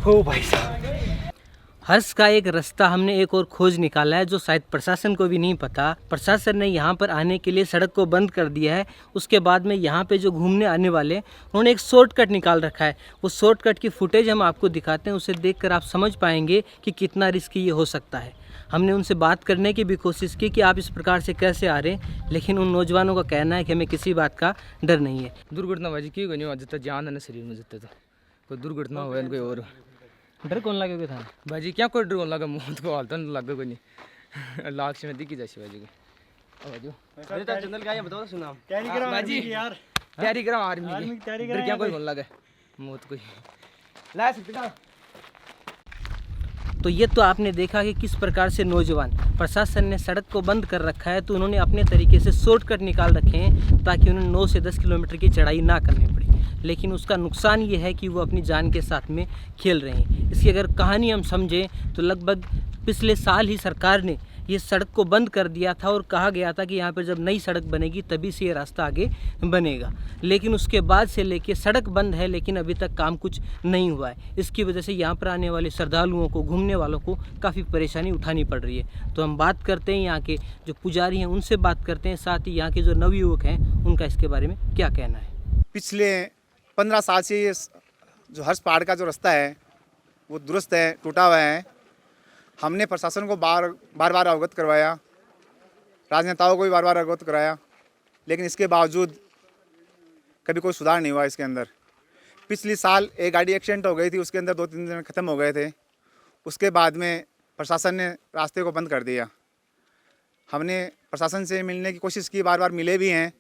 हो भाई साहब, हर्ष का एक रास्ता हमने एक और खोज निकाला है जो शायद प्रशासन को भी नहीं पता। प्रशासन ने यहाँ पर आने के लिए सड़क को बंद कर दिया है। उसके बाद में यहाँ पे जो घूमने आने वाले उन्होंने एक शॉर्टकट निकाल रखा है। वो शॉर्टकट की फुटेज हम आपको दिखाते हैं, उसे देखकर आप समझ पाएंगे कि कितना रिस्की ये हो सकता है। हमने उनसे बात करने की भी कोशिश की कि आप इस प्रकार से कैसे आ रहे हैं, लेकिन उन नौजवानों का कहना है कि हमें किसी बात का डर नहीं है। दुर्घटना भाजी की गई जितना जान है शरीर में जितना तो कोई दुर्घटना हो कोई और डर कौन लगे था भाजी क्या कोई डर लगा मौत को हालत लगे कोई नहीं लाख में दिखी जाए भाजी को जनरल का ये बताओ सुना भाजी यार तैयारी करा आर्मी की डर क्या कोई कौन लगे मौत कोई ला सकते। तो ये तो आपने देखा कि किस प्रकार से नौजवान, प्रशासन ने सड़क को बंद कर रखा है तो उन्होंने अपने तरीके से शॉर्टकट निकाल रखे हैं ताकि उन्हें 9 से 10 किलोमीटर की चढ़ाई ना करनी पड़े। लेकिन उसका नुकसान ये है कि वो अपनी जान के साथ में खेल रहे हैं। इसकी अगर कहानी हम समझें तो लगभग पिछले साल ही सरकार ने ये सड़क को बंद कर दिया था और कहा गया था कि यहाँ पर जब नई सड़क बनेगी तभी से ये रास्ता आगे बनेगा। लेकिन उसके बाद से लेके सड़क बंद है, लेकिन अभी तक काम कुछ नहीं हुआ है। इसकी वजह से यहाँ पर आने वाले श्रद्धालुओं को, घूमने वालों को काफ़ी परेशानी उठानी पड़ रही है। तो हम बात करते हैं यहाँ के जो पुजारी हैं उनसे बात करते हैं, साथ ही यहाँ के जो नवयुवक हैं उनका इसके बारे में क्या कहना है। पिछले 15 साल से ये जो हर्ष पहाड़ का जो रास्ता है वो दुरुस्त है, टूटा हुआ है। हमने प्रशासन को बार बार अवगत करवाया, राजनेताओं को भी बार बार अवगत कराया, लेकिन इसके बावजूद कभी कोई सुधार नहीं हुआ इसके अंदर। पिछले साल एक गाड़ी एक्सीडेंट हो गई थी, उसके अंदर 2-3 दिन ख़त्म हो गए थे। उसके बाद में प्रशासन ने रास्ते को बंद कर दिया। हमने प्रशासन से मिलने की कोशिश की, बार बार मिले भी हैं,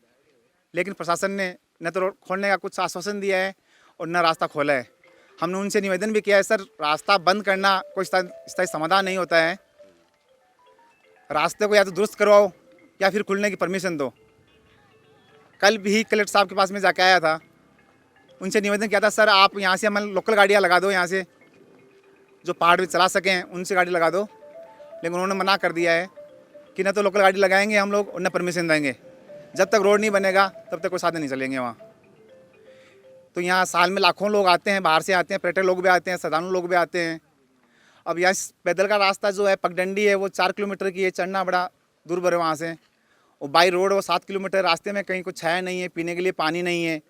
लेकिन प्रशासन ने न तो रोड खोलने का कुछ आश्वासन दिया है और न रास्ता खोला है। हमने उनसे निवेदन भी किया है, सर रास्ता बंद करना कोई स्थायी समाधान नहीं होता है। रास्ते को या तो दुरुस्त करवाओ या फिर खुलने की परमिशन दो। कल भी कलेक्टर साहब के पास में जाके आया था, उनसे निवेदन किया था, सर आप यहाँ से हमें लोकल गाड़ियाँ लगा दो, यहाँ से जो पहाड़ में चला सकें उनसे गाड़ी लगा दो। लेकिन उन्होंने मना कर दिया है कि न तो लोकल गाड़ी लगाएंगे हम लोग और न परमिशन देंगे। जब तक रोड नहीं बनेगा तब तक कोई साधन नहीं चलेंगे वहाँ। तो यहाँ साल में लाखों लोग आते हैं, बाहर से आते हैं, पर्यटक लोग भी आते हैं, श्रद्धालु लोग भी आते हैं। अब यहाँ पैदल का रास्ता जो है पगडंडी है वो 4 किलोमीटर की है, चढ़ना बड़ा दूर है वहाँ से। और बाई रोड वो 7 किलोमीटर, रास्ते में कहीं कुछ छाया नहीं है, पीने के लिए पानी नहीं है।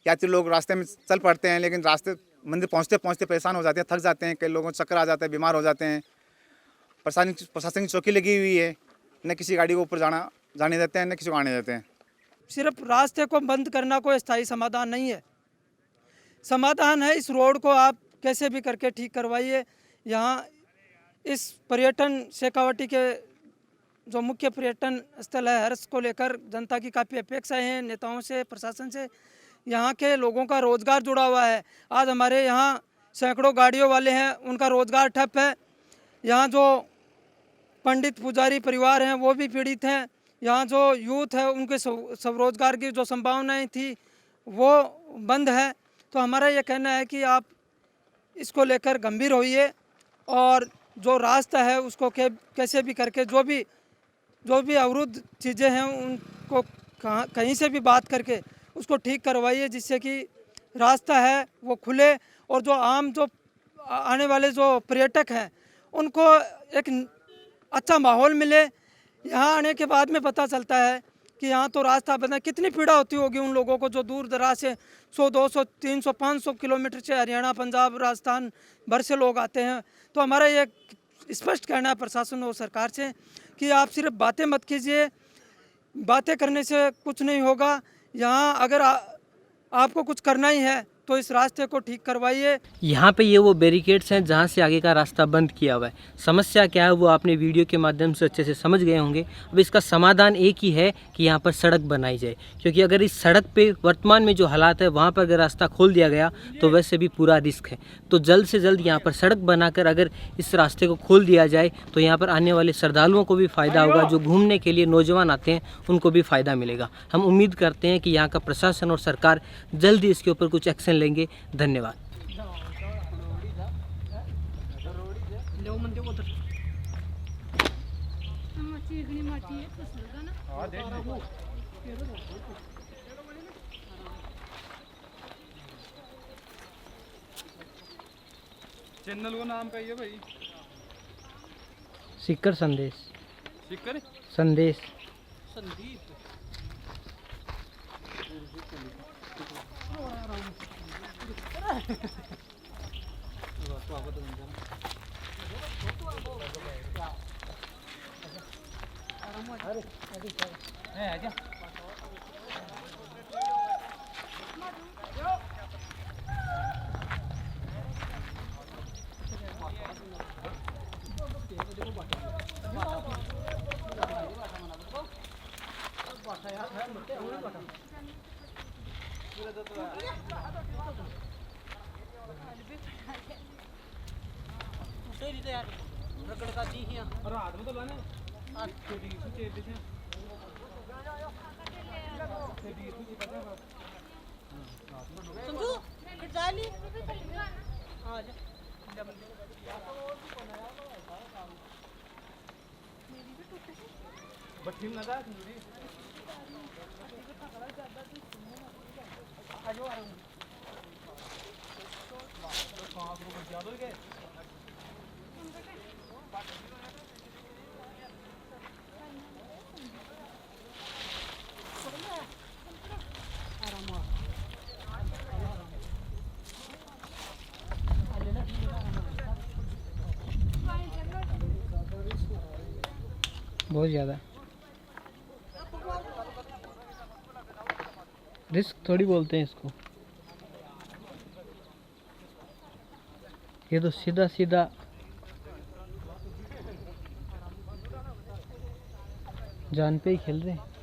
यात्री लोग रास्ते में चल पड़ते हैं, लेकिन रास्ते मंदिर पहुँचते पहुँचते परेशान हो जाते हैं, थक जाते हैं, कई लोगों को चक्कर आ जाता है, बीमार हो जाते हैं। प्रशासन की चौकी लगी हुई है, न किसी गाड़ी को ऊपर जाने देते हैं, न किसी को आने देते हैं। सिर्फ रास्ते को बंद करना कोई स्थायी समाधान नहीं है। समाधान है इस रोड को आप कैसे भी करके ठीक करवाइए। यहाँ इस पर्यटन शेखावटी के जो मुख्य पर्यटन स्थल है हर्ष को लेकर जनता की काफ़ी अपेक्षाएं हैं नेताओं से, प्रशासन से। यहाँ के लोगों का रोज़गार जुड़ा हुआ है। आज हमारे यहाँ सैकड़ों गाड़ियों वाले हैं, उनका रोज़गार ठप है। यहाँ जो पंडित पुजारी परिवार हैं वो भी पीड़ित हैं। यहाँ जो यूथ है उनके स्वरोजगार की जो संभावनाएं थी वो बंद है। तो हमारा ये कहना है कि आप इसको लेकर गंभीर होइए और जो रास्ता है उसको कैसे भी करके जो भी अवरुद्ध चीज़ें हैं उनको कहीं से भी बात करके उसको ठीक करवाइए, जिससे कि रास्ता है वो खुले और जो आम जो आने वाले जो पर्यटक हैं उनको एक अच्छा माहौल मिले। यहाँ आने के बाद में पता चलता है कि यहाँ तो रास्ता बना, कितनी पीड़ा होती होगी उन लोगों को जो दूर दराज से 100, 200, 300, 500 किलोमीटर से हरियाणा, पंजाब, राजस्थान भर से लोग आते हैं। तो हमारा ये स्पष्ट कहना है प्रशासन और सरकार से कि आप सिर्फ बातें मत कीजिए, बातें करने से कुछ नहीं होगा। यहाँ अगर आपको कुछ करना ही है तो इस रास्ते को ठीक करवाइए। यहाँ पे ये वो बैरिकेड्स हैं जहाँ से आगे का रास्ता बंद किया हुआ है। समस्या क्या है वो आपने वीडियो के माध्यम से अच्छे से समझ गए होंगे। अब इसका समाधान एक ही है कि यहाँ पर सड़क बनाई जाए, क्योंकि अगर इस सड़क पे वर्तमान में जो हालात है वहाँ पर अगर रास्ता खोल दिया गया तो वैसे भी पूरा रिस्क है। तो जल्द से जल्द यहाँ पर सड़क बनाकर अगर इस रास्ते को खोल दिया जाए तो यहाँ पर आने वाले श्रद्धालुओं को भी फ़ायदा होगा, जो घूमने के लिए नौजवान आते हैं उनको भी फ़ायदा मिलेगा। हम उम्मीद करते हैं कि यहाँ का प्रशासन और सरकार जल्दी इसके ऊपर कुछ एक्शन लेंगे। धन्यवाद। चैनल को नाम कहिए भाई। सीकर संदेश। सिक्कर संदेश। संदीप। रात में तो लाने बट्टी में लगा बहुत ज़्यादा रिस्क थोड़ी बोलते हैं इसको। ये तो सीधा सीधा जान पे ही खेल रहे हैं।